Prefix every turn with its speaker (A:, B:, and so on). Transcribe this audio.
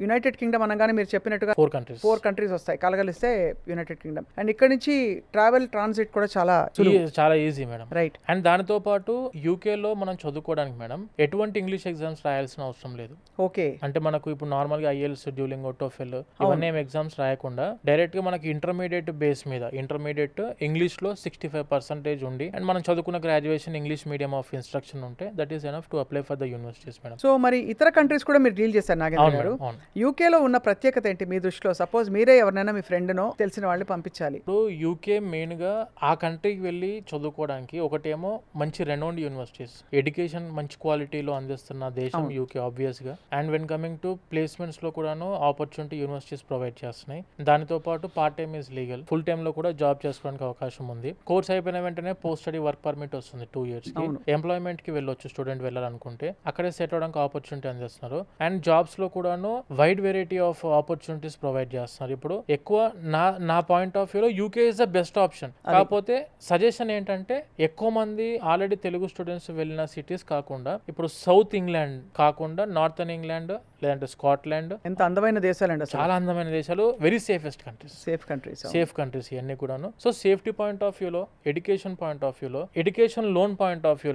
A: United Kingdom అనగానే మీరు చెప్పినట్టుగా
B: 4
A: కంట్రీస్ వస్తాయి, కలగలిస్తే యునైటెడ్ కింగ్డమ్. అండ్ ఇక్కడ నుంచి ట్రావెల్ ట్రాన్సిట్ కూడా చాలా
B: చాలా ఈజీ మేడం.
A: రైట్.
B: అండ్ దానితో పాటు యూకేలో మనం చదువుకోవడానికి మేడం ఎటువంటి ఇంగ్లీష్ ఎగ్జామ్స్ రాయాల్సిన అవసరం లేదు.
A: ఓకే.
B: అంటే మనకు ఇప్పుడు నార్మల్ గా ఐఎల్స్, డ్యూలింగో, టోఫెల్ ఇవన్నీ ఎగ్జామ్స్ రాయకుండా డైరెక్ట్ గా మనకి ఇంటర్మీడియట్ బేస్ మీద ఇంటర్మీడియట్ ఇంగ్లీష్ లో 65% ఉండి అండ్ మనం చదువుకున్న graduation English medium of instruction ఉంటే that is enough to apply for the universities madam.
A: So మరి ఇతర కంట్రీస్ కూడా మీరు డీల్ చేశారు నాగేంద్ర గారు. యూకేలో ఉన్న ప్రత్యేకత ఏంటి మీ దృష్టిలో? సపోజ్ మీరే ఎవరినైనా మీ ఫ్రెండ్నో తెలిసిన వాళ్ళని పంపించాలి.
B: ఇప్పుడు యూకే మెయిన్ గా ఆ కంట్రీకి వెళ్ళి చదువుకోవడానికి ఒకటేమో మంచి రెనౌండ్ యూనివర్సిటీస్, ఎడ్యుకేషన్ మంచి క్వాలిటీలో అందిస్తున్న దేశం యూకే ఆబ్వియస్ గా. And when coming to placements లో కూడాను ఆపర్చునిటీ యూనివర్సిటీస్ ప్రొవైడ్ చేస్తున్నాయి. దానితో పాటు part time is legal, full time లో కూడా జాబ్ చేసుకోవడానికి అవకాశం ఉంది. కోర్స్ అయిపోయిన వెంటనే పోస్ట్ స్టడీ వర్క్ పర్మిట్ వస్తుంది 2 years కి. ఎంప్లాయ్మెంట్ కి వెళ్ళొచ్చు స్టూడెంట్ వెళ్ళాలనుకుంటే, అక్కడే సెట్ అవడానికి ఆపర్చునిటీ అందిస్తున్నారు. అండ్ జాబ్స్ లో కూడాను wide variety of opportunities provide చేస్తున్నారు. ఇప్పుడు ఎక్కువ నా పాయింట్ ఆఫ్ వ్యూలో UK is the best option. కాకపోతే సజెషన్ ఏంటంటే ఎక్కువ మంది ఆల్రెడీ తెలుగు స్టూడెంట్స్ వెళ్ళిన సిటీస్ కాకుండా ఇప్పుడు సౌత్ ఇంగ్లాండ్ కాకుండా నార్థన్ ఇంగ్లాండ్ లేదంటే స్కాట్లాండ్, ఎంత
A: అందమైన దేశాలండి,
B: చాలా అందమైన దేశాలు, very safest countries, safe countries ఇవన్నీ కూడాను. సో సేఫ్టీ పాయింట్ ఆఫ్ వ్యూలో, ఎడ్యుకేషన్ పాయింట్ ఆఫ్ వ్యూలో, ఎడ్యుకేషన్ లోన్ పాయింట్ ఆఫ్ వ్యూలో